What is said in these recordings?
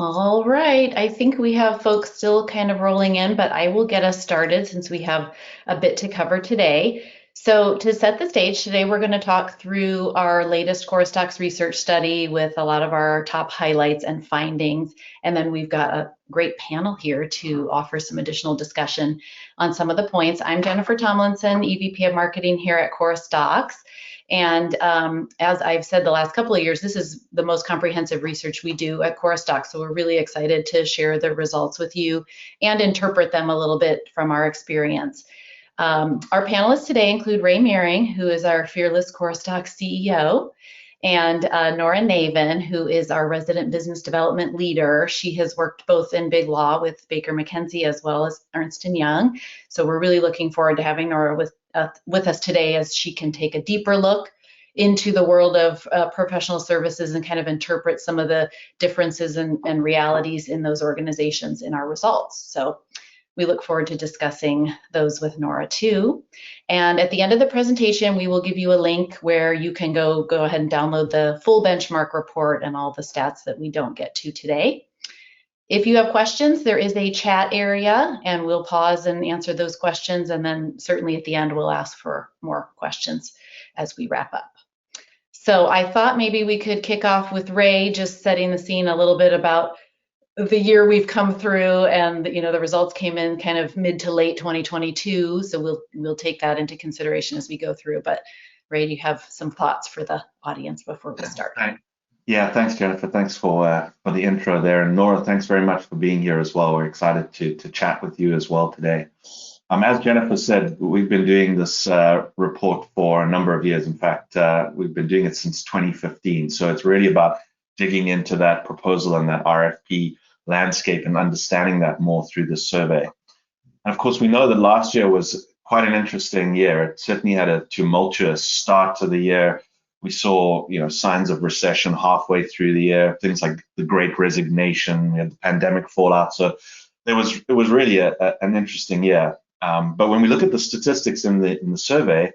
All right, I think we have folks still kind of rolling in, but I will get us started since we have a bit to cover today. So to set the stage, today we're going to talk through our latest QorusDocs research study with a lot of our top highlights and findings. And then we've got a great panel here to offer some additional discussion on some of the points. I'm Jennifer Tomlinson, EVP of Marketing here at QorusDocs. And as I've said the last couple of years, this is the most comprehensive research we do at QorusDocs. So we're really excited to share the results with you and interpret them a little bit from our experience. Our panelists today include Ray Meiring, who is our fearless QorusDocs CEO, and Nora Navin, who is our resident business development leader. She has worked both in big law with Baker McKenzie as well as Ernst & Young. So we're really looking forward to having Nora with us today as she can take a deeper look into the world of professional services and kind of interpret some of the differences and realities in those organizations in our results. So we look forward to discussing those with Nora too. And at the end of the presentation, we will give you a link where you can go ahead and download the full benchmark report and all the stats that we don't get to today. If you have questions, there is a chat area and we'll pause and answer those questions. And then certainly at the end, we'll ask for more questions as we wrap up. So I thought maybe we could kick off with Ray, just setting the scene a little bit about the year we've come through, and the results came in kind of mid to late 2022. So we'll take that into consideration as we go through. But Ray, do you have some thoughts for the audience before we start? Yeah, thanks, Jennifer. Thanks for the intro there. And Nora, thanks very much for being here as well. We're excited to chat with you as well today. As Jennifer said, we've been doing this report for a number of years. In fact, we've been doing it since 2015. So it's really about digging into that proposal and that RFP landscape and understanding that more through the survey. And of course, we know that last year was quite an interesting year. It certainly had a tumultuous start to the year. We saw, signs of recession halfway through the year, things like the Great Resignation, we had the pandemic fallout. So it was really an interesting year. But when we look at the statistics in the survey,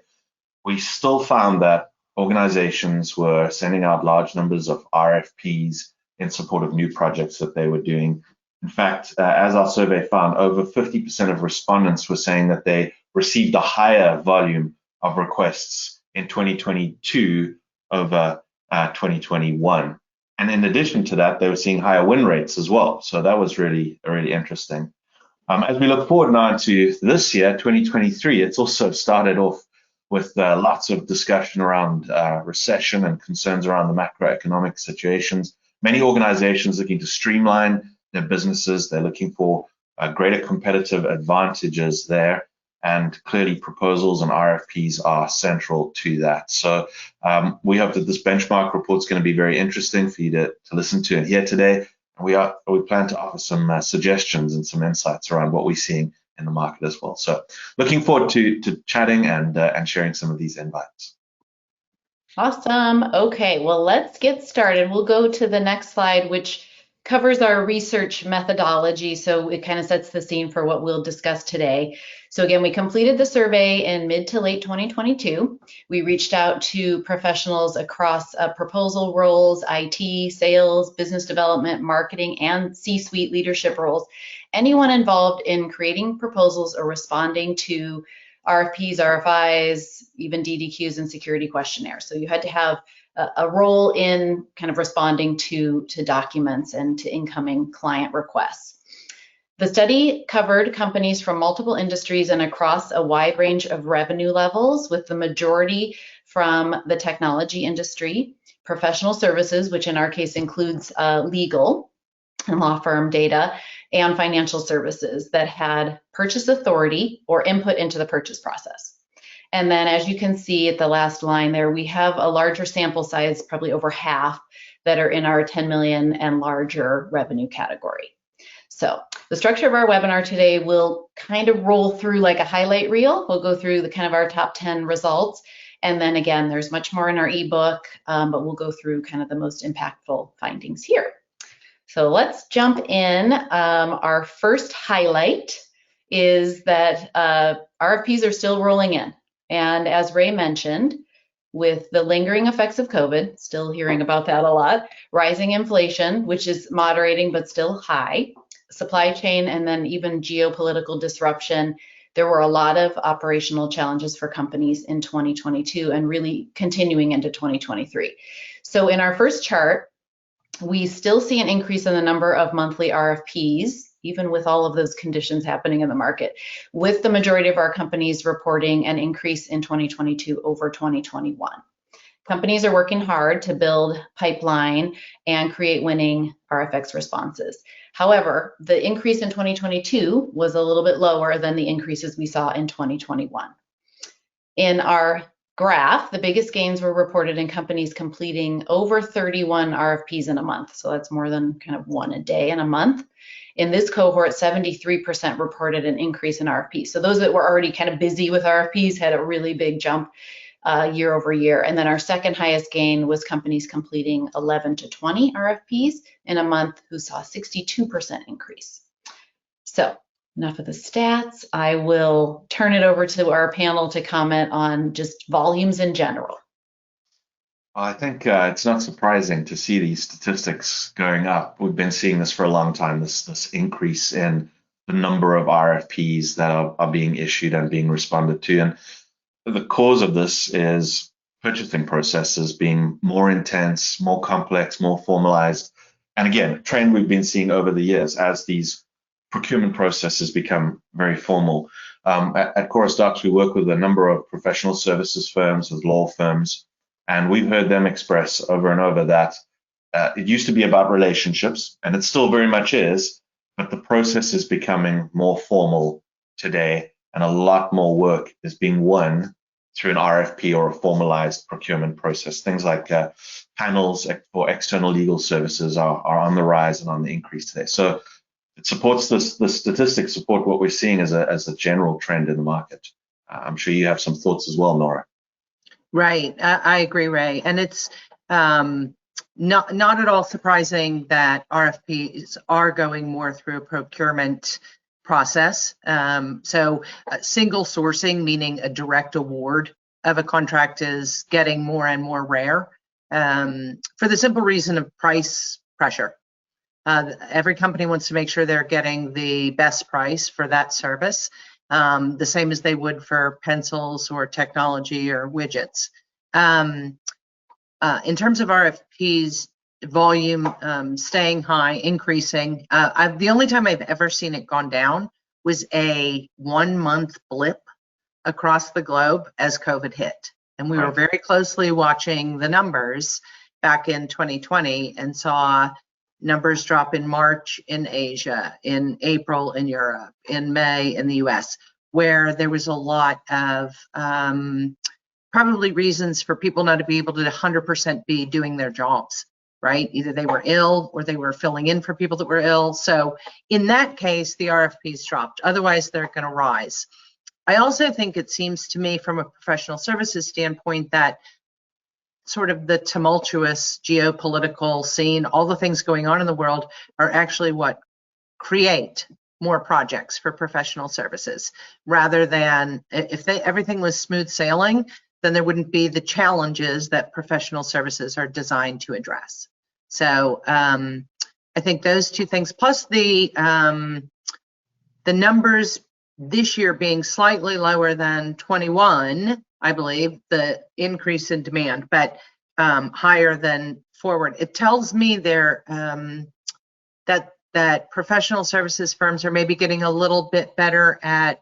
we still found that organizations were sending out large numbers of RFPs in support of new projects that they were doing. In fact, as our survey found, over 50% of respondents were saying that they received a higher volume of requests in 2022 over 2021. And in addition to that, they were seeing higher win rates as well. So that was really interesting. As we look forward now to this year, 2023, it's also started off with lots of discussion around recession and concerns around the macroeconomic situations. Many organizations looking to streamline their businesses. They're looking for greater competitive advantages there. And clearly proposals and RFPs are central to that. So we hope that this benchmark report is going to be very interesting for you to listen to and hear today. We plan to offer some suggestions and some insights around what we're seeing in the market as well. So looking forward to chatting and sharing some of these invites. Awesome. Okay, well, let's get started. We'll go to the next slide, which covers our research methodology. So it kind of sets the scene for what we'll discuss today. So again, we completed the survey in mid to late 2022. We reached out to professionals across proposal roles, IT, sales, business development, marketing, and C-suite leadership roles. Anyone involved in creating proposals or responding to RFPs, RFIs, even DDQs and security questionnaires. So you had to have a role in kind of responding to documents and to incoming client requests. The study covered companies from multiple industries and across a wide range of revenue levels, with the majority from the technology industry, professional services, which in our case includes legal and law firm data, and financial services that had purchase authority or input into the purchase process. And then as you can see at the last line there, we have a larger sample size, probably over half, that are in our 10 million and larger revenue category. So the structure of our webinar today will kind of roll through like a highlight reel. We'll go through the kind of our top 10 results. And then again, there's much more in our ebook, but we'll go through kind of the most impactful findings here. So let's jump in. Our first highlight is that RFPs are still rolling in. And as Ray mentioned, with the lingering effects of COVID, still hearing about that a lot, rising inflation, which is moderating but still high, supply chain, and then even geopolitical disruption. There were a lot of operational challenges for companies in 2022 and really continuing into 2023. So in our first chart, we still see an increase in the number of monthly RFPs, even with all of those conditions happening in the market, with the majority of our companies reporting an increase in 2022 over 2021. Companies are working hard to build pipeline and create winning RFX responses. However, the increase in 2022 was a little bit lower than the increases we saw in 2021. In our graph, the biggest gains were reported in companies completing over 31 RFPs in a month. So that's more than kind of one a day in a month. In this cohort, 73% reported an increase in RFPs. So those that were already kind of busy with RFPs had a really big jump year over year. And then our second highest gain was companies completing 11 to 20 RFPs in a month, who saw 62% increase. So enough of the stats. I will turn it over to our panel to comment on just volumes in general. I think it's not surprising to see these statistics going up. We've been seeing this for a long time, this increase in the number of RFPs that are being issued and being responded to. And the cause of this is purchasing processes being more intense, more complex, more formalized. And again, a trend we've been seeing over the years as these procurement processes become very formal. At QorusDocs, we work with a number of professional services firms, with law firms, and we've heard them express over and over that it used to be about relationships, and it still very much is, but the process is becoming more formal today, and a lot more work is being won through an RFP or a formalized procurement process. Things like panels for external legal services are on the rise and on the increase today. So it supports this. The statistics support what we're seeing as a general trend in the market. I'm sure you have some thoughts as well, Nora. Right, I agree, Ray, and it's not at all surprising that RFPs are going more through a procurement process. So single sourcing, meaning a direct award of a contract, is getting more and more rare for the simple reason of price pressure. Every company wants to make sure they're getting the best price for that service, the same as they would for pencils or technology or widgets. In terms of RFPs, volume staying high, increasing. The only time I've ever seen it gone down was a 1 month blip across the globe as COVID hit. And we were very closely watching the numbers back in 2020 and saw numbers drop in March in Asia, in April in Europe, in May in the US, where there was a lot of probably reasons for people not to be able to 100% be doing their jobs, right? Either they were ill or they were filling in for people that were ill. So in that case, the RFPs dropped. Otherwise, they're going to rise. I also think it seems to me from a professional services standpoint that sort of the tumultuous geopolitical scene, all the things going on in the world are actually what create more projects for professional services, rather than if everything was smooth sailing, then there wouldn't be the challenges that professional services are designed to address. So I think those two things, plus the numbers this year being slightly lower than 21, I believe, the increase in demand, but higher than forward. It tells me there that professional services firms are maybe getting a little bit better at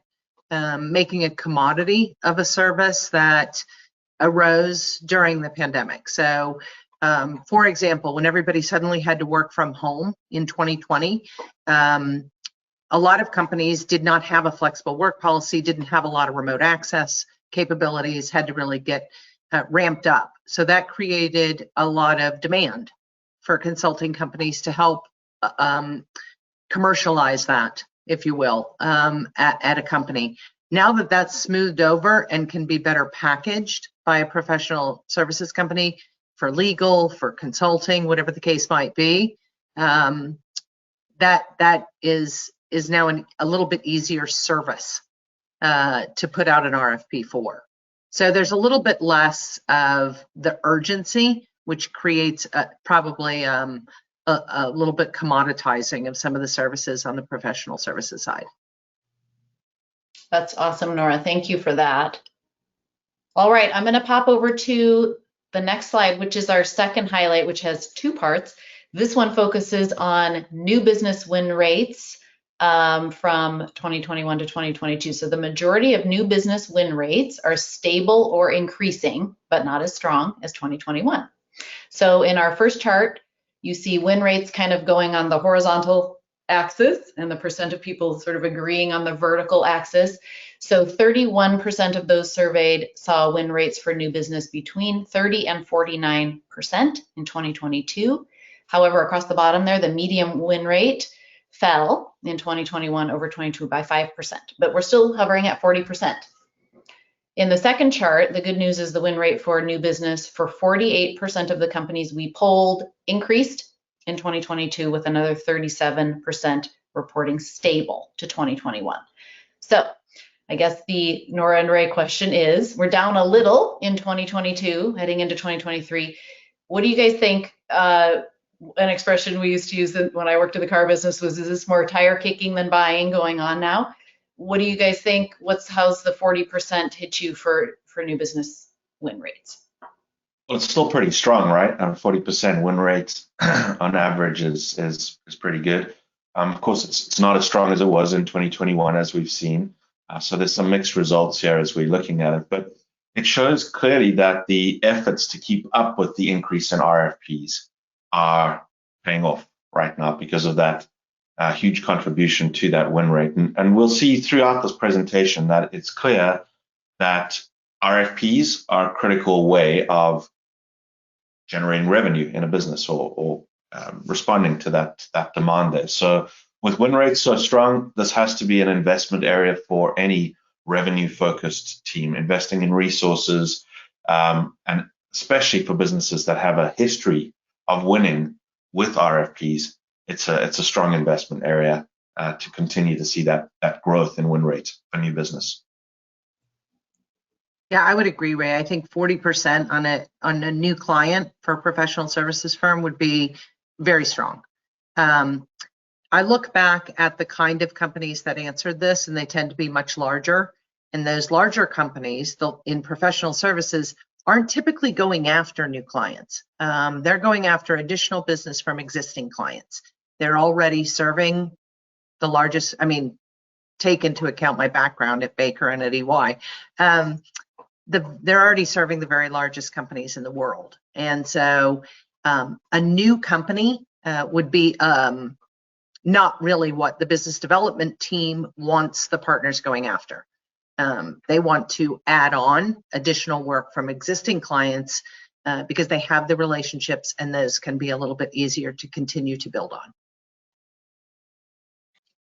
making a commodity of a service that arose during the pandemic. So, for example, when everybody suddenly had to work from home in 2020, a lot of companies did not have a flexible work policy, didn't have a lot of remote access capabilities, had to really get ramped up. So that created a lot of demand for consulting companies to help commercialize that, if you will, at a company. Now that that's smoothed over and can be better packaged by a professional services company for legal, for consulting, whatever the case might be, that is now a little bit easier service to put out an RFP for. So there's a little bit less of the urgency, which creates probably a little bit commoditizing of some of the services on the professional services side. That's awesome, Nora. Thank you for that. All right, I'm going to pop over to the next slide, which is our second highlight, which has two parts. This one focuses on new business win rates from 2021 to 2022. So the majority of new business win rates are stable or increasing, but not as strong as 2021. So in our first chart, you see win rates kind of going on the horizontal axis and the percent of people sort of agreeing on the vertical axis. So 31% of those surveyed saw win rates for new business between 30 and 49% in 2022. However, across the bottom there, the median win rate fell in 2021 over 22 by 5%, but we're still hovering at 40%. In the second chart, the good news is the win rate for new business for 48% of the companies we polled increased in 2022, with another 37% reporting stable to 2021. So I guess the Nora and Ray question is, we're down a little in 2022, heading into 2023. What do you guys think? An expression we used to use when I worked in the car business was, is this more tire kicking than buying going on now? What do you guys think? How's the 40% hit you for new business win rates? Well, it's still pretty strong, right? 40% win rates on average is pretty good. Of course, it's not as strong as it was in 2021, as we've seen. So there's some mixed results here as we're looking at it, but it shows clearly that the efforts to keep up with the increase in RFPs are paying off right now because of that huge contribution to that win rate. And we'll see throughout this presentation that it's clear that RFPs are a critical way of generating revenue in a business or responding to that demand there. So with win rates so strong, this has to be an investment area for any revenue-focused team, investing in resources, and especially for businesses that have a history of winning with RFPs. It's a strong investment area to continue to see that growth in win rates for new business. Yeah, I would agree, Ray. I think 40% on a new client for a professional services firm would be very strong. I look back at the kind of companies that answered this, and they tend to be much larger. And those larger companies, in professional services, aren't typically going after new clients. They're going after additional business from existing clients. They're already serving the largest, take into account my background at Baker and at EY. They're already serving the very largest companies in the world. And so a new company would be not really what the business development team wants the partners going after. They want to add on additional work from existing clients because they have the relationships, and those can be a little bit easier to continue to build on.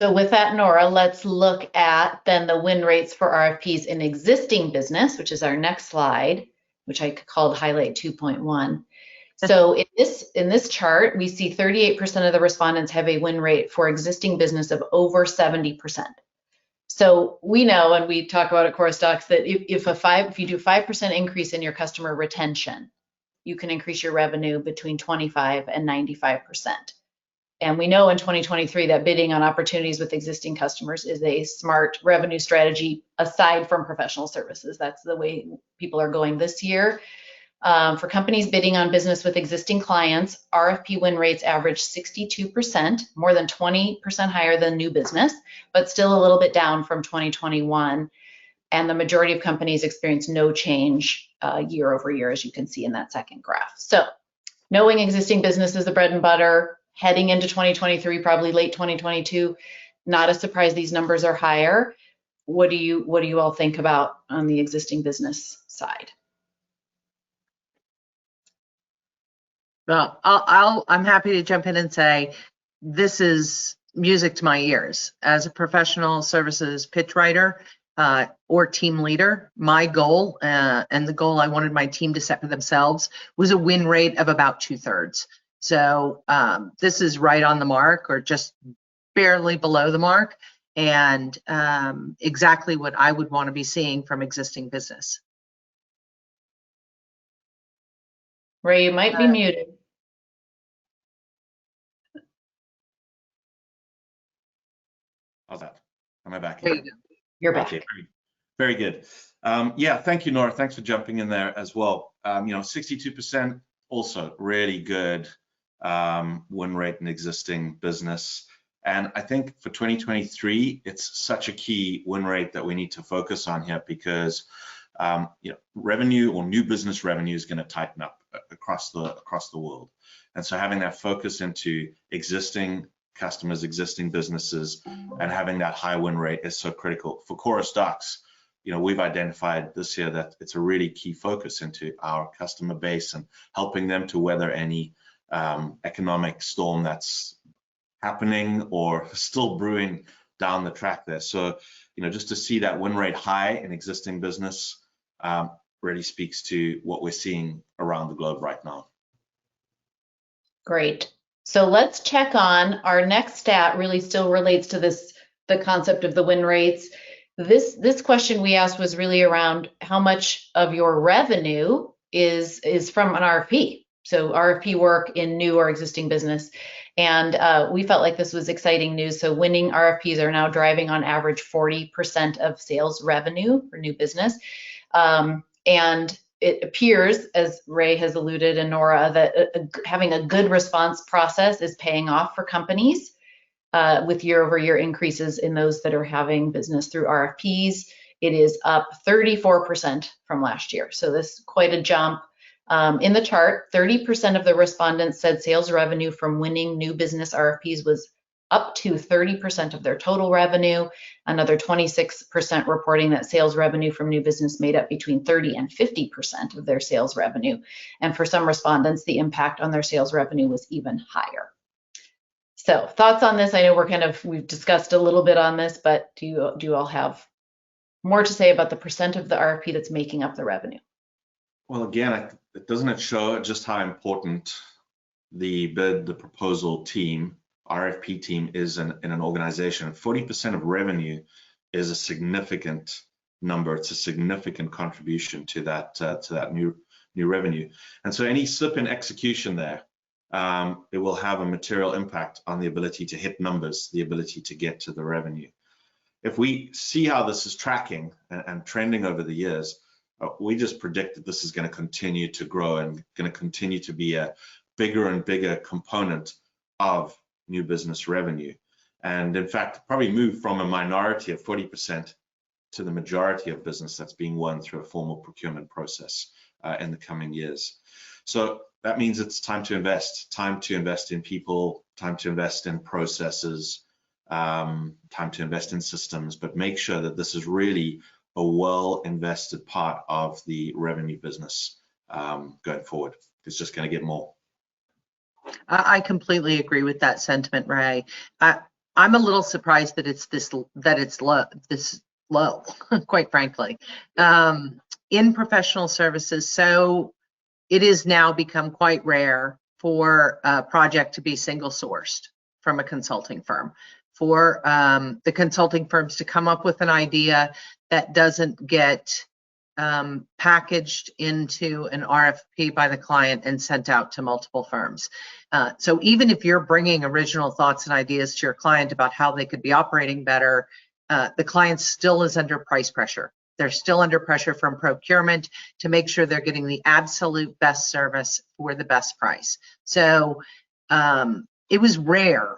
So with that, Nora, let's look at then the win rates for RFPs in existing business, which is our next slide, which I called highlight 2.1. So in this chart, we see 38% of the respondents have a win rate for existing business of over 70%. So we know, and we talk about at QorusDocs, that if you do 5% increase in your customer retention, you can increase your revenue between 25 and 95%. And we know in 2023 that bidding on opportunities with existing customers is a smart revenue strategy aside from professional services. That's the way people are going this year. For companies bidding on business with existing clients, RFP win rates average 62%, more than 20% higher than new business, but still a little bit down from 2021. And the majority of companies experience no change year over year, as you can see in that second graph. So knowing existing business is the bread and butter, heading into 2023, probably late 2022, not a surprise these numbers are higher. What do you all think about on the existing business side? Well, I'm happy to jump in and say this is music to my ears. As a professional services pitch writer or team leader, my goal and the goal I wanted my team to set for themselves was a win rate of about 2/3. So this is right on the mark, or just barely below the mark, and exactly what I would want to be seeing from existing business. Ray, you might be muted. How's that? Am I back? There you go. You're back. Okay, very good. Yeah, thank you, Nora. Thanks for jumping in there as well. 62% also really good win rate in existing business. And I think for 2023, it's such a key win rate that we need to focus on here because revenue or new business revenue is going to tighten up across the world. And so having that focus into existing customers, existing businesses, and having that high win rate is so critical. For QorusDocs, we've identified this year that it's a really key focus into our customer base and helping them to weather any economic storm that's happening or still brewing down the track there. So, just to see that win rate high in existing business really speaks to what we're seeing around the globe right now. Great. So let's check on our next stat. Really still relates to the concept of the win rates. This question we asked was really around how much of your revenue is from an RFP. So RFP work in new or existing business. And we felt like this was exciting news. So winning RFPs are now driving on average 40% of sales revenue for new business. And it appears, as Ray has alluded and Nora, that having a good response process is paying off for companies with year-over-year increases in those that are having business through RFPs. It is up 34% from last year. So this is quite a jump. In the chart, 30% of the respondents said sales revenue from winning new business RFPs was up to 30% of their total revenue. Another 26% reporting that sales revenue from new business made up between 30 and 50% of their sales revenue. And for some respondents, the impact on their sales revenue was even higher. So thoughts on this? I know we've discussed a little bit on this, but do you all have more to say about the percent of the RFP that's making up the revenue? Well, again, doesn't it show just how important the bid, the proposal team, RFP team is in an organization? 40% of revenue is a significant number. It's a significant contribution to that new revenue. And so any slip in execution there, it will have a material impact on the ability to hit numbers, the ability to get to the revenue. If we see how this is tracking and trending over the years, we just predict that this is going to continue to grow and going to continue to be a bigger and bigger component of new business revenue. And in fact, probably move from a minority of 40% to the majority of business that's being won through a formal procurement process in the coming years. So that means it's time to invest in people, time to invest in processes, time to invest in systems, but make sure that this is really a well-invested part of the revenue business going forward. It's just going to get more. I completely agree with that sentiment, Ray. I'm a little surprised that it's this low, quite frankly, in professional services. So it is now become quite rare for a project to be single sourced from a consulting firm, for the consulting firms to come up with an idea that doesn't get packaged into an RFP by the client and sent out to multiple firms. So even if you're bringing original thoughts and ideas to your client about how they could be operating better, the client still is under price pressure. They're still under pressure from procurement to make sure they're getting the absolute best service for the best price. So it was rare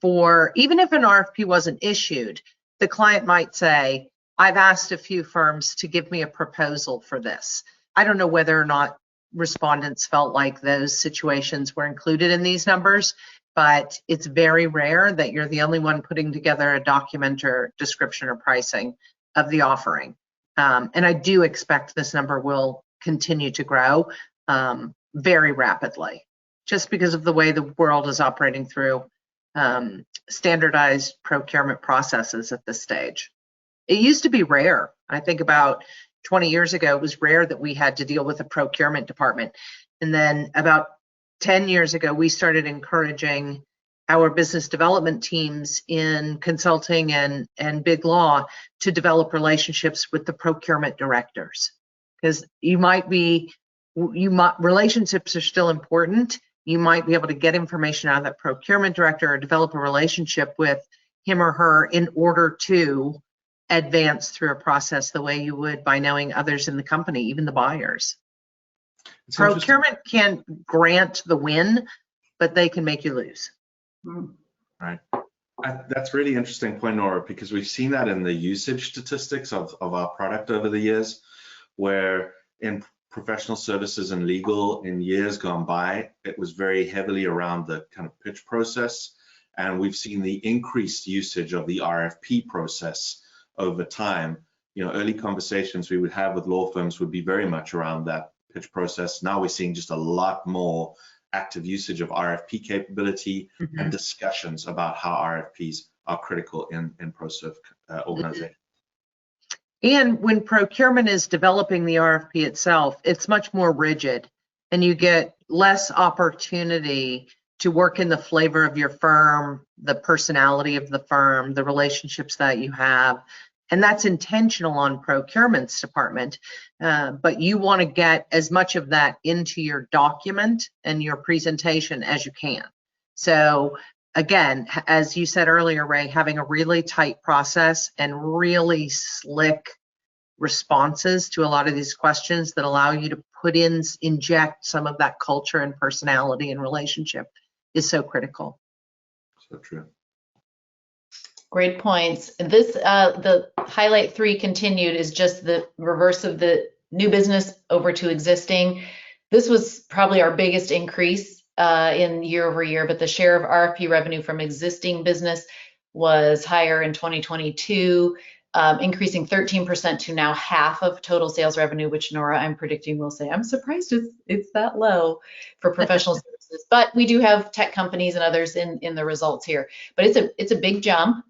for, even if an RFP wasn't issued, the client might say, I've asked a few firms to give me a proposal for this. I don't know whether or not respondents felt like those situations were included in these numbers, but it's very rare that you're the only one putting together a document or description or pricing of the offering. And I do expect this number will continue to grow very rapidly, just because of the way the world is operating through standardized procurement processes at this stage. It used to be rare. I think about 20 years ago, it was rare that we had to deal with a procurement department. And then about 10 years ago, we started encouraging our business development teams in consulting and big law to develop relationships with the procurement directors. Because you might be relationships are still important. You might be able to get information out of that procurement director or develop a relationship with him or her in order to advance through a process the way you would by knowing others in the company, even the buyers. Procurement can grant the win, but they can make you lose. Right. That's really interesting point, Nora, because we've seen that in the usage statistics of our product over the years, where in professional services and legal in years gone by, it was very heavily around the kind of pitch process. And we've seen the increased usage of the RFP process over time. You know, early conversations we would have with law firms would be very much around that pitch process. Now we're seeing just a lot more active usage of RFP capability and discussions about how RFPs are critical in ProServe organizations. And when procurement is developing the RFP itself, it's much more rigid, and you get less opportunity to work in the flavor of your firm, the personality of the firm, the relationships that you have. And that's intentional on procurement's department, but you want to get as much of that into your document and your presentation as you can. So again, as you said earlier, Ray, having a really tight process and really slick responses to a lot of these questions that allow you to inject some of that culture and personality and relationship is so critical. So true. Great points. This, the highlight 3 continued is just the reverse of the new business over to existing. This was probably our biggest increase in year over year, but the share of RFP revenue from existing business was higher in 2022, increasing 13% to now half of total sales revenue, which Nora, I'm predicting, will say, I'm surprised it's that low for professional services. But we do have tech companies and others in the results here. But it's a big jump.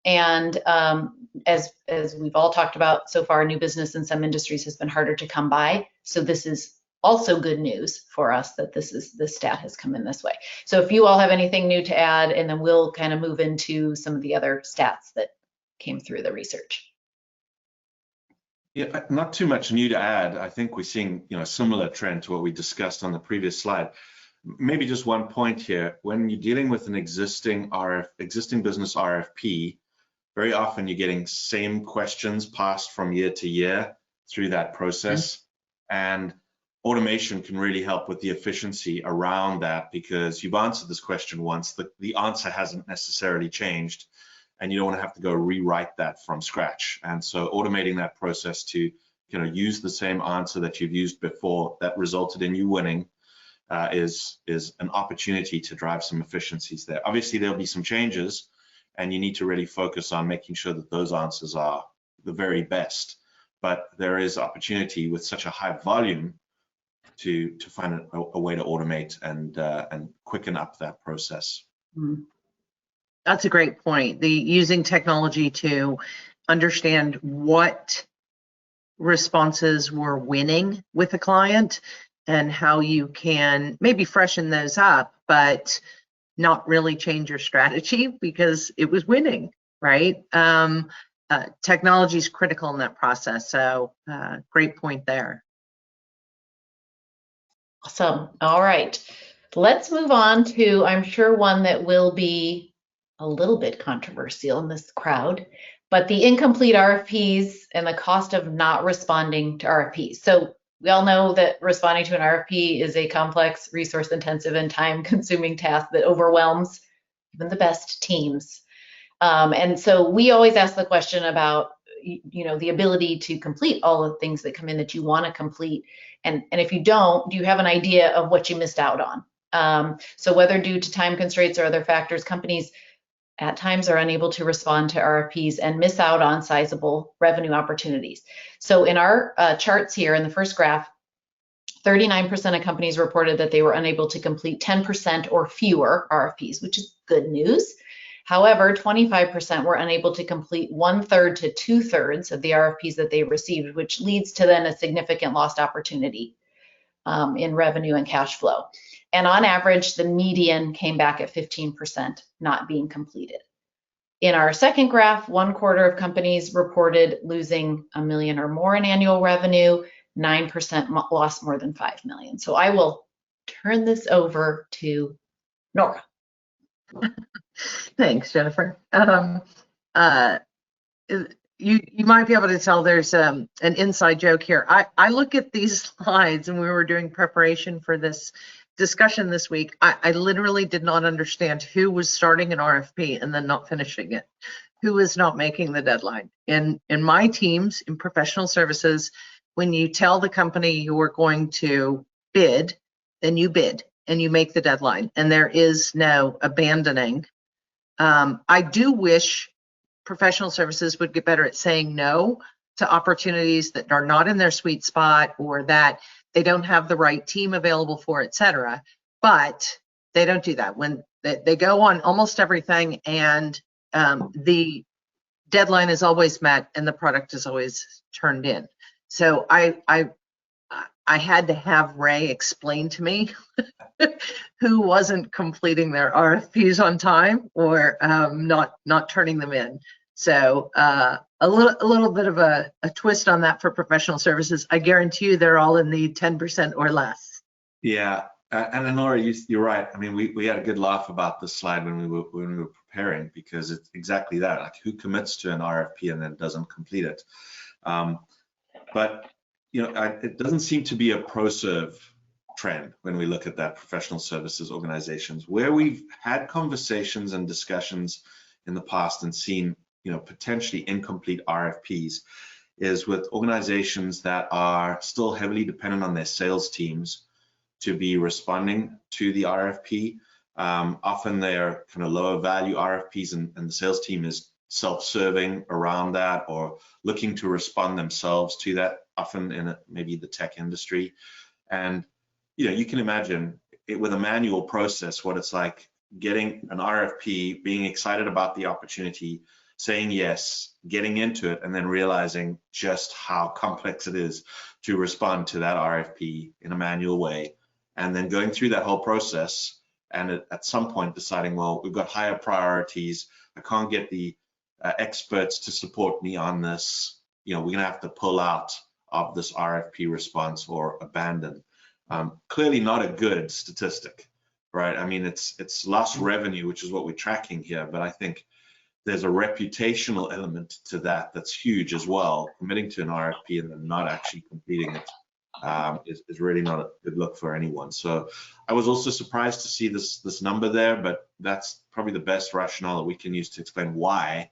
And as we've all talked about so far, new business in some industries has been harder to come by. So this is also good news for us that this stat has come in this way. So if you all have anything new to add, and then we'll kind of move into some of the other stats that came through the research. Yeah, not too much new to add. I think we're seeing, a similar trend to what we discussed on the previous slide. Maybe just one point here. When you're dealing with an existing business RFP, very often you're getting same questions passed from year to year through that process. And automation can really help with the efficiency around that, because you've answered this question once, the answer hasn't necessarily changed, and you don't want to have to go rewrite that from scratch. And so automating that process to use the same answer that you've used before that resulted in you winning is an opportunity to drive some efficiencies there. Obviously, there'll be some changes, and you need to really focus on making sure that those answers are the very best. But there is opportunity with such a high volume to find a way to automate and quicken up that process. That's a great point. Using technology to understand what responses we're winning with a client and how you can maybe freshen those up, but not really change your strategy because it was winning, right? Technology is critical in that process. So great point there. Awesome. All right. Let's move on to, I'm sure, one that will be a little bit controversial in this crowd, but the incomplete RFPs and the cost of not responding to RFPs. So we all know that responding to an RFP is a complex, resource-intensive, and time-consuming task that overwhelms even the best teams. And so we always ask the question about, the ability to complete all the things that come in that you want to complete. And if you don't, do you have an idea of what you missed out on? So whether due to time constraints or other factors, companies at times are unable to respond to RFPs and miss out on sizable revenue opportunities. So in our charts here in the first graph, 39% of companies reported that they were unable to complete 10% or fewer RFPs, which is good news. However, 25% were unable to complete 1/3 to 2/3 of the RFPs that they received, which leads to then a significant lost opportunity in revenue and cash flow. And on average, the median came back at 15% not being completed. In our second graph, 1/4 of companies reported losing $1 million or more in annual revenue. 9% lost more than 5 million. So I will turn this over to Nora. Thanks, Jennifer. You might be able to tell there's an inside joke here. I look at these slides, and we were doing preparation for this discussion this week. I literally did not understand who was starting an RFP and then not finishing it, who is not making the deadline. In my teams, in professional services, when you tell the company you are going to bid, then you bid and you make the deadline, and there is no abandoning. I do wish professional services would get better at saying no to opportunities that are not in their sweet spot or that they don't have the right team available for, et cetera. But they don't do that. When they go on almost everything, and the deadline is always met and the product is always turned in. So I had to have Ray explain to me who wasn't completing their RFPs on time or not turning them in. So a little bit of a twist on that for professional services. I guarantee you they're all in the 10% or less. Yeah, and Nora, you're right. I mean, we had a good laugh about this slide when we were preparing, because it's exactly that. Like, who commits to an RFP and then doesn't complete it? But you know, it doesn't seem to be a ProServe trend when we look at that professional services organizations. Where we've had conversations and discussions in the past and seen, you know, potentially incomplete RFPs is with organizations that are still heavily dependent on their sales teams to be responding to the RFP. Often they're kind of lower value RFPs, and the sales team is self-serving around that or looking to respond themselves to that, often in maybe the tech industry. And you know, you can imagine it with a manual process, what it's like getting an RFP, being excited about the opportunity, saying yes, getting into it, and then realizing just how complex it is to respond to that RFP in a manual way, and then going through that whole process, and at some point deciding, well, we've got higher priorities, I can't get the experts to support me on this, you know, we're gonna have to pull out of this RFP response or abandon. Clearly not a good statistic, right? I mean, it's lost revenue, which is what we're tracking here, but I think there's a reputational element to that that's huge as well. Committing to an RFP and then not actually completing it is really not a good look for anyone. So I was also surprised to see this number there, but that's probably the best rationale that we can use to explain why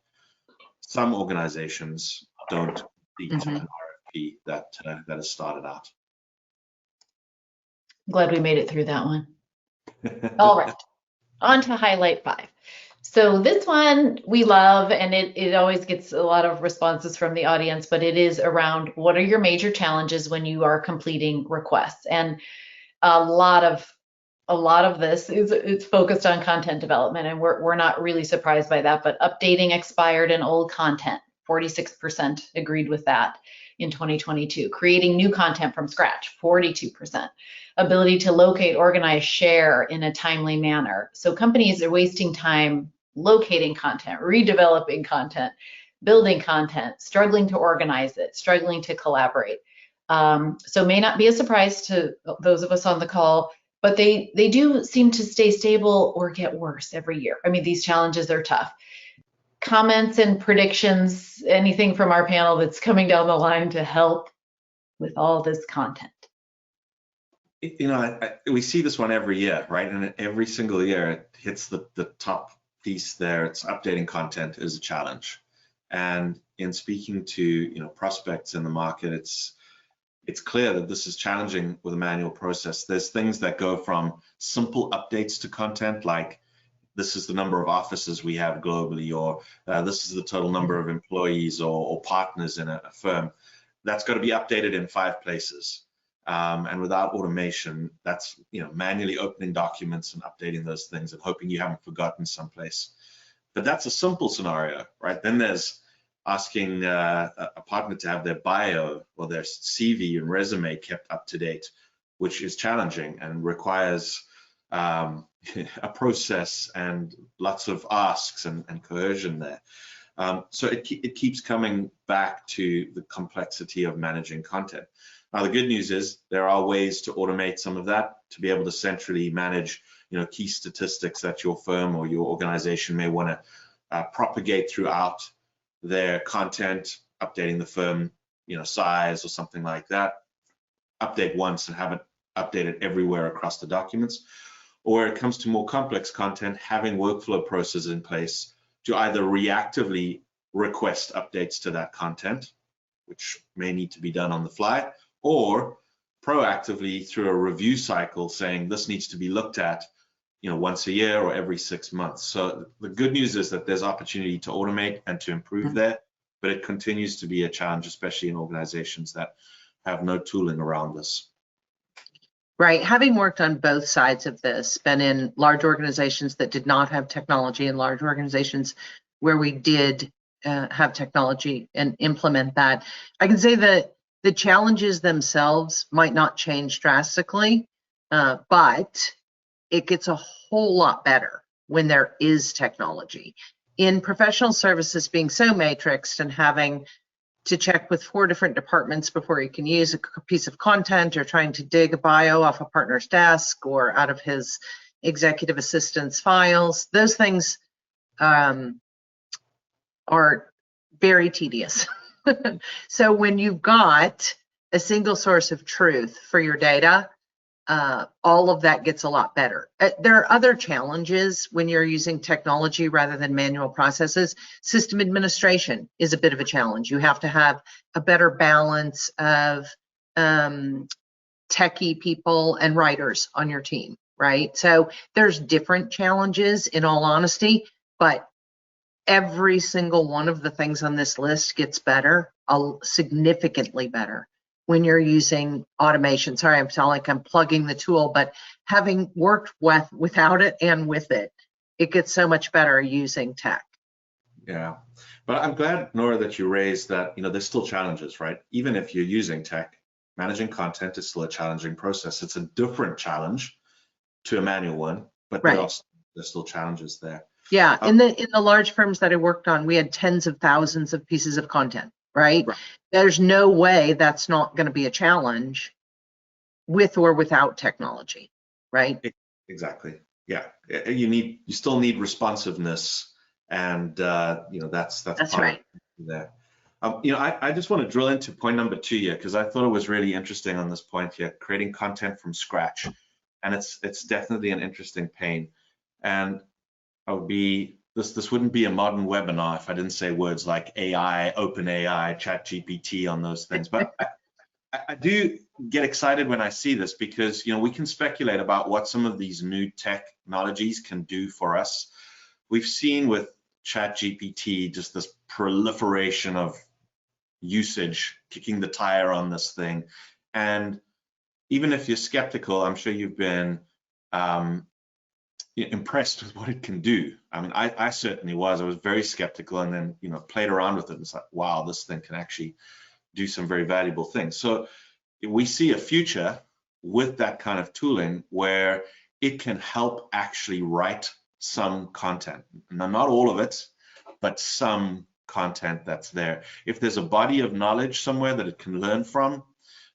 some organizations don't complete an RFP that has started out. I'm glad we made it through that one. All right, on to highlight 5. So this one we love, and it always gets a lot of responses from the audience, but it is around what are your major challenges when you are completing requests. And a lot of this is focused on content development, and we're not really surprised by that, but updating expired and old content, 46% agreed with that in 2022. Creating new content from scratch, 42%. Ability to locate, organize, share in a timely manner. So companies are wasting time locating content, redeveloping content, building content, struggling to organize it, struggling to collaborate. So may not be a surprise to those of us on the call, but they do seem to stay stable or get worse every year. I mean, these challenges are tough. Comments and predictions, anything from our panel that's coming down the line to help with all this content? You know, we see this one every year, right? And every single year it hits the top piece there. It's updating content is a challenge. And in speaking to, you know, prospects in the market, it's clear that this is challenging with a manual process. There's things that go from simple updates to content, like this is the number of offices we have globally, or this is the total number of employees or partners in a firm. That's got to be updated in 5 places. And without automation, that's, you know, manually opening documents and updating those things and hoping you haven't forgotten someplace. But that's a simple scenario, right? Then there's asking a partner to have their bio or their CV and resume kept up to date, which is challenging and requires a process and lots of asks and coercion there. So it keeps coming back to the complexity of managing content. Now, the good news is there are ways to automate some of that to be able to centrally manage, key statistics that your firm or your organization may want to propagate throughout their content, updating the firm, size or something like that. Update once and have it updated everywhere across the documents. Or it comes to more complex content, having workflow processes in place to either reactively request updates to that content, which may need to be done on the fly, or proactively through a review cycle saying this needs to be looked at, once a year or every 6 months. So the good news is that there's opportunity to automate and to improve there, but it continues to be a challenge, especially in organizations that have no tooling around this. Right. Having worked on both sides of this, been in large organizations that did not have technology and large organizations where we did have technology and implement that, I can say that the challenges themselves might not change drastically, but it gets a whole lot better when there is technology. In professional services being so matrixed and having to check with 4 different departments before you can use a piece of content, or trying to dig a bio off a partner's desk or out of his executive assistant's files, those things are very tedious. So when you've got a single source of truth for your data, all of that gets a lot better. There are other challenges when you're using technology rather than manual processes. System administration is a bit of a challenge. You have to have a better balance of techie people and writers on your team, right? So there's different challenges, in all honesty, but every single one of the things on this list gets better, significantly better, when you're using automation. Sorry, I sound like I'm plugging the tool, but having worked without it and with it, it gets so much better using tech. Yeah, but I'm glad, Nora, that you raised that, there's still challenges, right? Even if you're using tech, managing content is still a challenging process. It's a different challenge to a manual one, but right. there's still challenges there. Yeah, in the large firms that I worked on, we had tens of thousands of pieces of content. Right? There's no way that's not going to be a challenge with or without technology, right? Exactly. Yeah, you still need responsiveness, and that's right there. I just want to drill into point number 2 here, because I thought it was really interesting on this point here, creating content from scratch, and it's definitely an interesting pain. And this wouldn't be a modern webinar if I didn't say words like AI, OpenAI, ChatGPT on those things. But I do get excited when I see this, because we can speculate about what some of these new technologies can do for us. We've seen with ChatGPT just this proliferation of usage, kicking the tire on this thing. And even if you're skeptical, I'm sure you've been impressed with what it can do. I mean, I certainly was. I was very skeptical, and then played around with it, and it's like, wow, this thing can actually do some very valuable things. So we see a future with that kind of tooling where it can help actually write some content. Now, not all of it, but some content that's there. If there's a body of knowledge somewhere that it can learn from,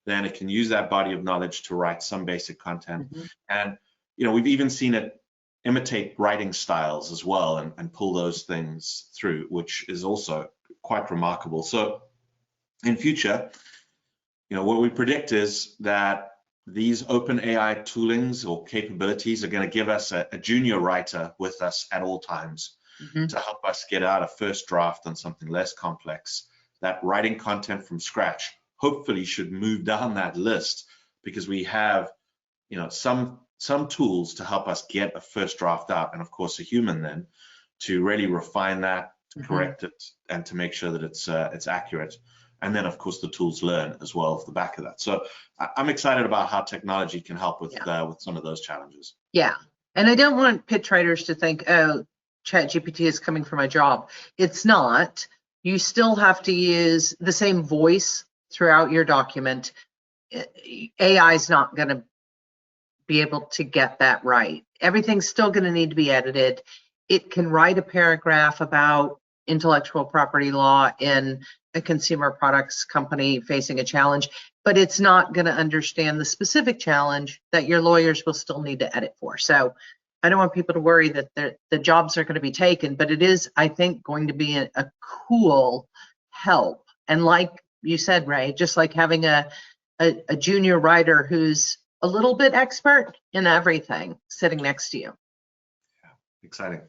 then it can use that body of knowledge to write some basic content. And we've even seen it imitate writing styles as well, and pull those things through, which is also quite remarkable. So in future, what we predict is that these open AI toolings or capabilities are going to give us a junior writer with us at all times to help us get out a first draft on something less complex. That writing content from scratch hopefully should move down that list, because we have some tools to help us get a first draft out, and of course a human then to really refine that, to correct it, and to make sure that it's accurate. And then of course the tools learn as well off the back of that. So I'm excited about how technology can help with some of those challenges. Yeah, and I don't want pitch writers to think, oh, ChatGPT is coming for my job. It's not. You still have to use the same voice throughout your document. AI is not going to be able to get that right. Everything's still going to need to be edited. It can write a paragraph about intellectual property law in a consumer products company facing a challenge, but it's not going to understand the specific challenge that your lawyers will still need to edit for. So I don't want people to worry that the jobs are going to be taken, but it is, I think, going to be a cool help. And like you said, Ray, just like having a junior writer who's a little bit expert in everything sitting next to you. Yeah, exciting.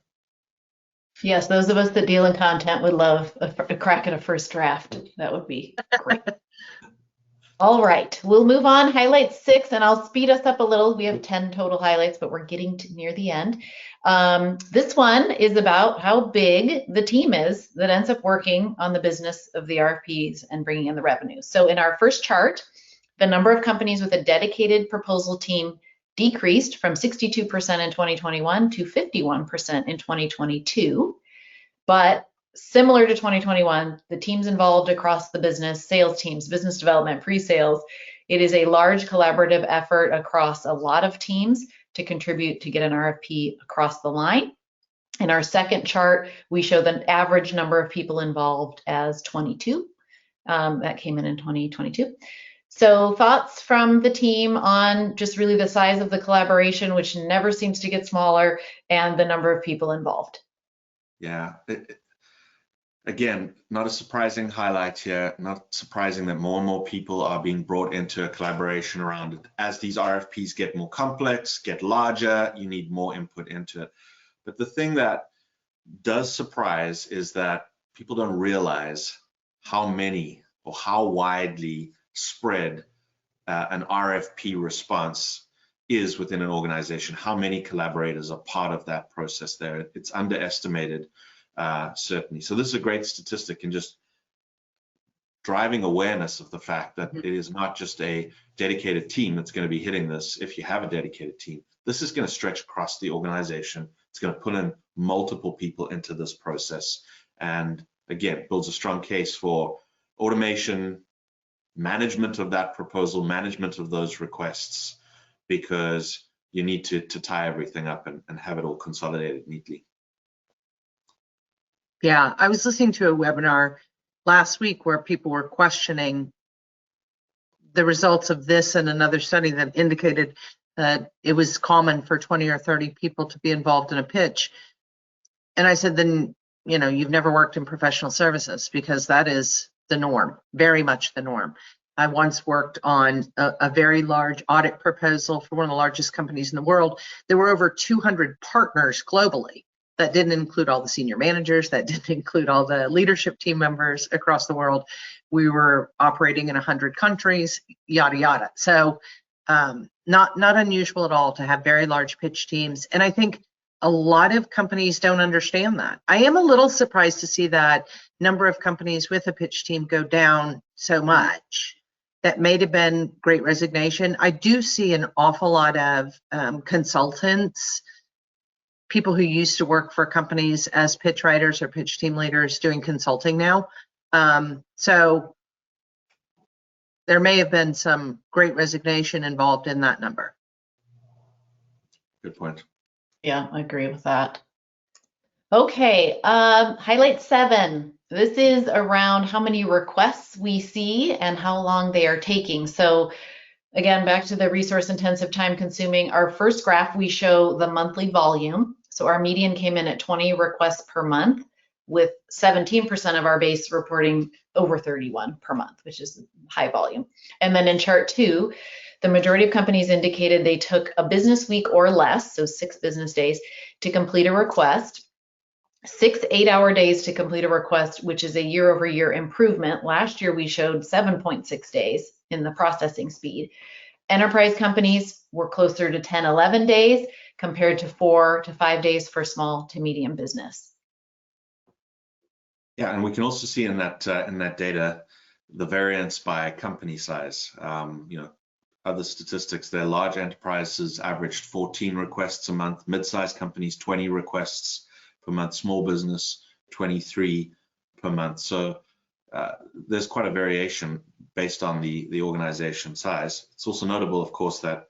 Yes, those of us that deal in content would love a crack at a first draft. That would be great. All right, we'll move on. Highlight 6, and I'll speed us up a little. We have 10 total highlights, but we're getting to near the end. This one is about how big the team is that ends up working on the business of the RFPs and bringing in the revenue. So in our first chart, the number of companies with a dedicated proposal team decreased from 62% in 2021 to 51% in 2022. But similar to 2021, the teams involved across the business, sales teams, business development, pre-sales, it is a large collaborative effort across a lot of teams to contribute to get an RFP across the line. In our second chart, we show the average number of people involved as 22. That came in 2022. So thoughts from the team on just really the size of the collaboration, which never seems to get smaller, and the number of people involved. Yeah. Again, not a surprising highlight here, not surprising that more and more people are being brought into a collaboration around it. As these RFPs get more complex, get larger, you need more input into it. But the thing that does surprise is that people don't realize how many or how widely spread an RFP response is within an organization, how many collaborators are part of that process there. It's underestimated, certainly. So this is a great statistic in just driving awareness of the fact that it is not just a dedicated team that's going to be hitting this. If you have a dedicated team, this is going to stretch across the organization. It's going to put in multiple people into this process. And again, builds a strong case for automation, management of that proposal, management of those requests, because you need to tie everything up and have it all consolidated neatly. Yeah, I was listening to a webinar last week where people were questioning the results of this and another study that indicated that it was common for 20 or 30 people to be involved in a pitch. And I said, then, you know, you've never worked in professional services, because that is the norm, very much the norm. I once worked on a very large audit proposal for one of the largest companies in the world. There were over 200 partners globally. That didn't include all the senior managers, that didn't include all the leadership team members across the world. We were operating in 100 countries, yada, yada. So not unusual at all to have very large pitch teams. And I think a lot of companies don't understand that. I am a little surprised to see that number of companies with a pitch team go down so much. That may have been great resignation. I do see an awful lot of consultants, people who used to work for companies as pitch writers or pitch team leaders doing consulting now. So there may have been some great resignation involved in that number. Good point. Yeah, I agree with that. Okay, highlight 7. This is around how many requests we see and how long they are taking. So again, back to the resource intensive, time consuming. Our first graph, we show the monthly volume. So our median came in at 20 requests per month, with 17% of our base reporting over 31 per month, which is high volume. And then in chart 2, the majority of companies indicated they took a business week or less, so 6 business days, to complete a request. 6 8-hour days to complete a request, which is a year-over-year improvement. Last year, we showed 7.6 days in the processing speed. Enterprise companies were closer to 10, 11 days compared to 4 to 5 days for small to medium business. Yeah, and we can also see in that data the variance by company size. You know, other statistics there: large enterprises averaged 14 requests a month, mid-sized companies 20 requests per month, small business 23 per month. So there's quite a variation based on the organization size. It's also notable, of course, that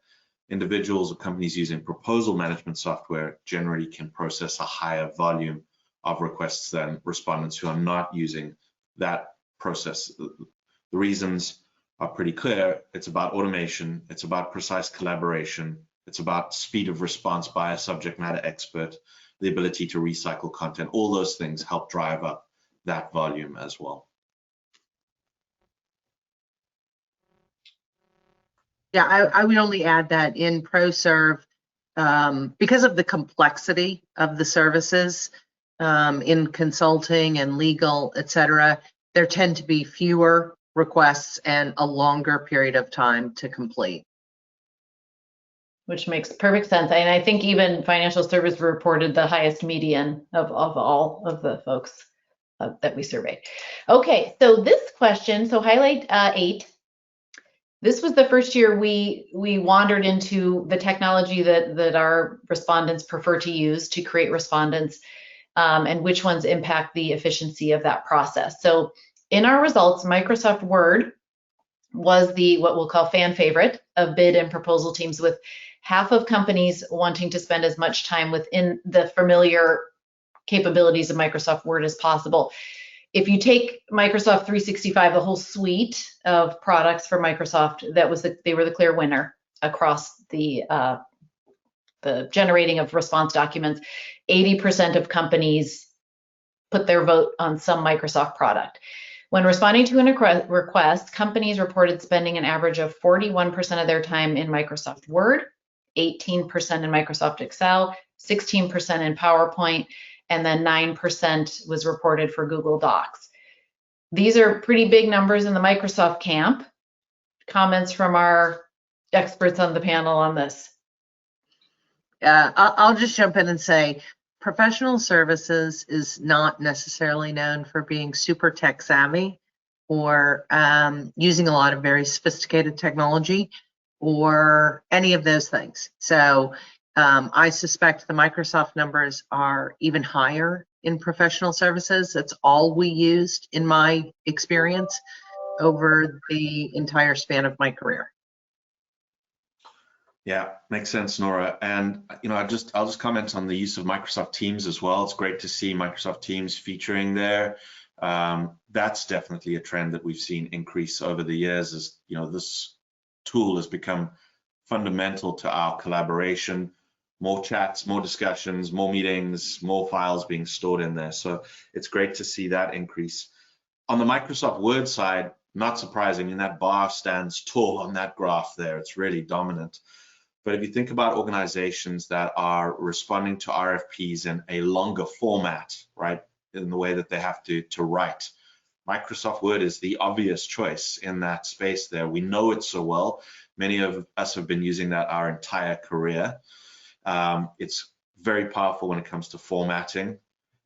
individuals or companies using proposal management software generally can process a higher volume of requests than respondents who are not using that process. The reasons are pretty clear. It's about automation, it's about precise collaboration, it's about speed of response by a subject matter expert, the ability to recycle content. All those things help drive up that volume as well. Yeah, I would only add that in ProServe, because of the complexity of the services in consulting and legal, et cetera, there tend to be fewer requests and a longer period of time to complete. Which makes perfect sense. And I think even financial service reported the highest median of all of the folks that we surveyed. Okay, so this question, so highlight 8. This was the first year we wandered into the technology that our respondents prefer to use to create respondents, and which ones impact the efficiency of that process. So in our results, Microsoft Word was the what we'll call fan favorite of bid and proposal teams, with half of companies wanting to spend as much time within the familiar capabilities of Microsoft Word as possible. If you take Microsoft 365, the whole suite of products for Microsoft, they were the clear winner across the generating of response documents. 80% of companies put their vote on some Microsoft product. When responding to a request, companies reported spending an average of 41% of their time in Microsoft Word, 18% in Microsoft Excel, 16% in PowerPoint, and then 9% was reported for Google Docs. These are pretty big numbers in the Microsoft camp. Comments from our experts on the panel on this? I'll just jump in and say professional services is not necessarily known for being super tech savvy or using a lot of very sophisticated technology or any of those things. So I suspect the Microsoft numbers are even higher in professional services. That's all we used in my experience over the entire span of my career. Yeah, makes sense, Nora. And I'll just comment on the use of Microsoft Teams as well. It's great to see Microsoft Teams featuring there. That's definitely a trend that we've seen increase over the years, as this tool has become fundamental to our collaboration. More chats, more discussions, more meetings, more files being stored in there. So it's great to see that increase. On the Microsoft Word side, not surprising, and that bar stands tall on that graph there. It's really dominant. But if you think about organizations that are responding to RFPs in a longer format, right, in the way that they have to write, Microsoft Word is the obvious choice in that space there. We know it so well. Many of us have been using that our entire career. It's very powerful when it comes to formatting.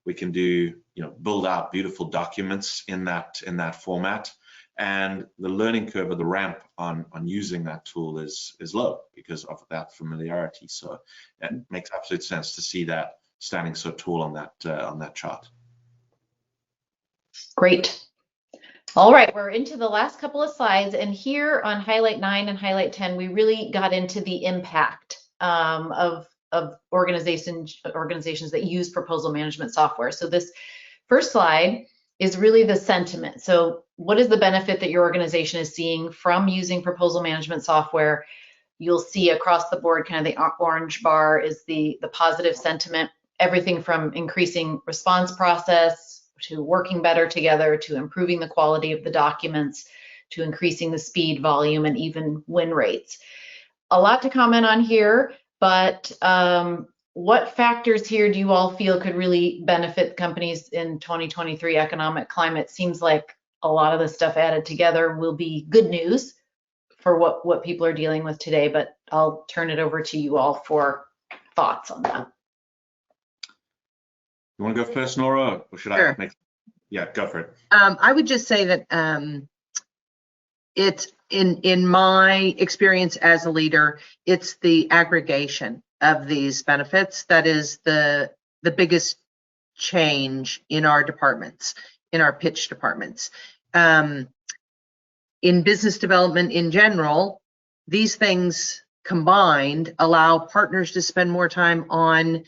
We can do, build out beautiful documents in that format, and the learning curve or the ramp on using that tool is low because of that familiarity. So it makes absolute sense to see that standing so tall on that chart. Great. All right, we're into the last couple of slides, and here on highlight 9 and highlight 10, we really got into the impact of organizations that use proposal management software. So this first slide is really the sentiment. So what is the benefit that your organization is seeing from using proposal management software? You'll see across the board, kind of the orange bar is the positive sentiment, everything from increasing response process to working better together, to improving the quality of the documents, to increasing the speed, volume, and even win rates. A lot to comment on here, but what factors here do you all feel could really benefit companies in 2023 economic climate? Seems like a lot of the stuff added together will be good news for what people are dealing with today, but I'll turn it over to you all for thoughts on that. You want to go first, Nora, or should Sure. Yeah, go for it. I would just say that it's in my experience as a leader, it's the aggregation of these benefits that is the biggest change in our departments, in our pitch departments. In business development in general, these things combined allow partners to spend more time on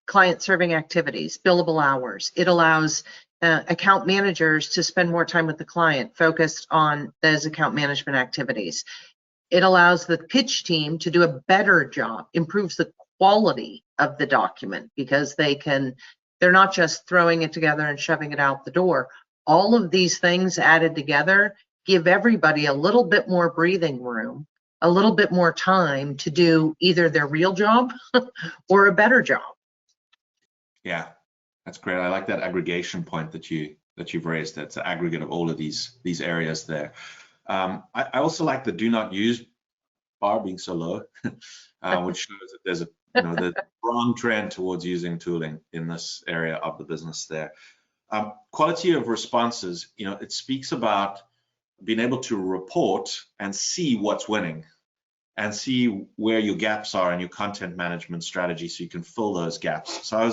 client serving activities, billable hours. It allows account managers to spend more time with the client, focused on those account management activities. It allows the pitch team to do a better job, improves the quality of the document, because they're not just throwing it together and shoving it out the door. All of these things added together give everybody a little bit more breathing room, a little bit more time to do either their real job or a better job. Yeah, that's great. I like that aggregation point that you've raised. That's an aggregate of all of these areas there. I also like the do not use bar being so low, which shows that there's a strong trend towards using tooling in this area of the business there. Quality of responses, it speaks about being able to report and see what's winning and see where your gaps are in your content management strategy so you can fill those gaps. So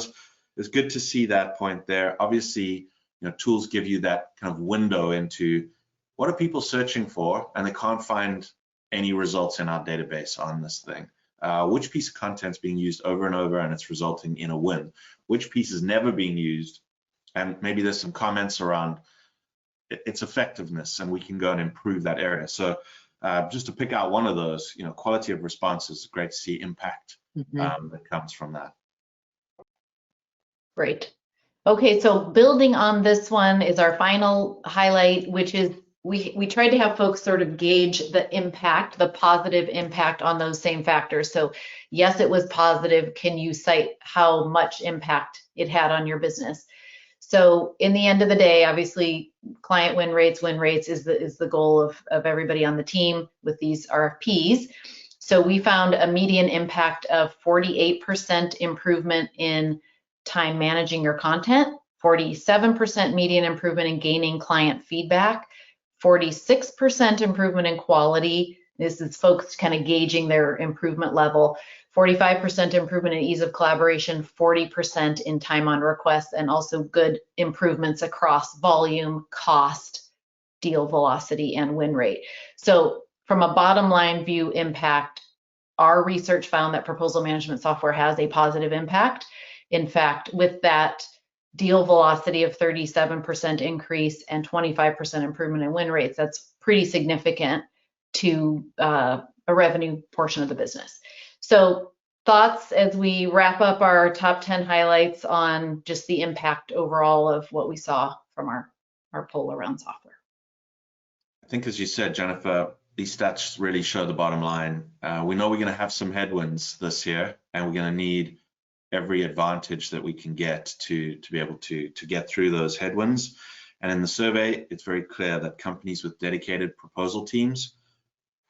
it's good to see that point there. Obviously, tools give you that kind of window into what are people searching for, and they can't find any results in our database on this thing. Which piece of content is being used over and over and it's resulting in a win? Which piece is never being used? And maybe there's some comments around its effectiveness, and we can go and improve that area. So just to pick out one of those, quality of response is great to see impact that comes from that. Great. Okay, so building on this one is our final highlight, which is we tried to have folks sort of gauge the impact, the positive impact on those same factors. So yes, it was positive. Can you cite how much impact it had on your business? So in the end of the day, obviously, client win rates is the goal of everybody on the team with these RFPs. So we found a median impact of 48% improvement in time managing your content, 47% median improvement in gaining client feedback, 46% improvement in quality. This is folks kind of gauging their improvement level. 45% improvement in ease of collaboration, 40% in time on request, and also good improvements across volume, cost, deal velocity, and win rate. So from a bottom line view impact, our research found that proposal management software has a positive impact. In fact, with that deal velocity of 37% increase and 25% improvement in win rates, that's pretty significant to a revenue portion of the business. So thoughts as we wrap up our top 10 highlights on just the impact overall of what we saw from our poll around software. I think, as you said, Jennifer, these stats really show the bottom line. We know we're going to have some headwinds this year, and we're going to need every advantage that we can get to be able to get through those headwinds. And in the survey, it's very clear that companies with dedicated proposal teams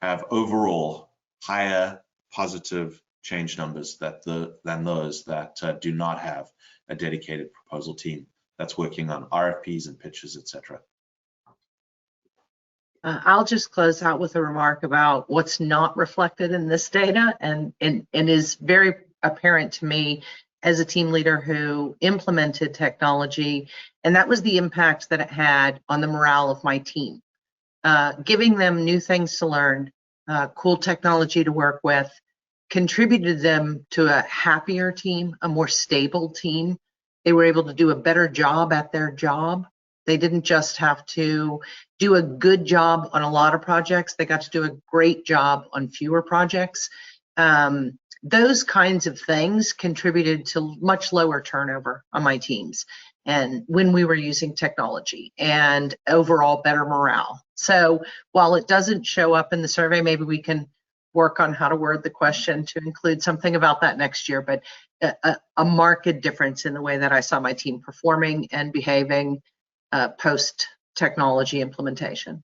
have overall higher positive change numbers than those that do not have a dedicated proposal team that's working on RFPs and pitches, etc. I'll just close out with a remark about what's not reflected in this data, and is very apparent to me as a team leader who implemented technology, and that was the impact that it had on the morale of my team. Giving them new things to learn, cool technology to work with, contributed them to a happier team, a more stable team. They were able to do a better job at their job. They didn't just have to do a good job on a lot of projects. They got to do a great job on fewer projects. Those kinds of things contributed to much lower turnover on my teams, and when we were using technology, and overall better morale. So while it doesn't show up in the survey, maybe we can work on how to word the question to include something about that next year, but a marked difference in the way that I saw my team performing and behaving post technology implementation.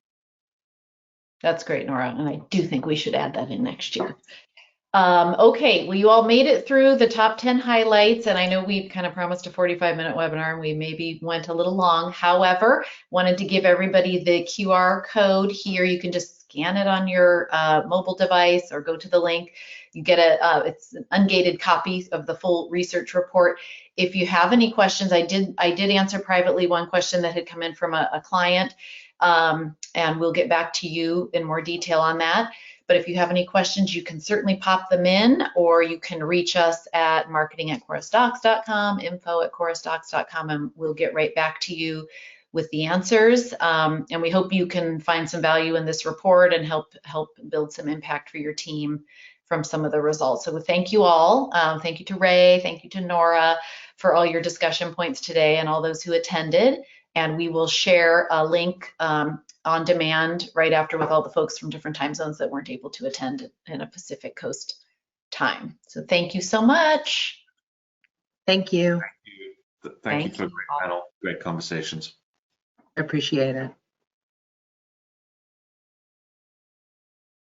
That's great, Nora, and I do think we should add that in next year. Okay, well, you all made it through the top 10 highlights, and I know we kind of promised a 45-minute webinar, and we maybe went a little long. However, wanted to give everybody the QR code here. You can just scan it on your mobile device or go to the link. You get it's an ungated copy of the full research report. If you have any questions, I did answer privately one question that had come in from a client, and we'll get back to you in more detail on that. But if you have any questions, you can certainly pop them in, or you can reach us at marketing@QorusDocs.com, info@QorusDocs.com, and we'll get right back to you with the answers. And we hope you can find some value in this report and help build some impact for your team from some of the results. So thank you all. Thank you to Ray, thank you to Nora for all your discussion points today and all those who attended. And we will share a link on demand right after with all the folks from different time zones that weren't able to attend in a Pacific Coast time. So thank you so much. Thank you. Thank you for a great panel, great conversations. Appreciate it.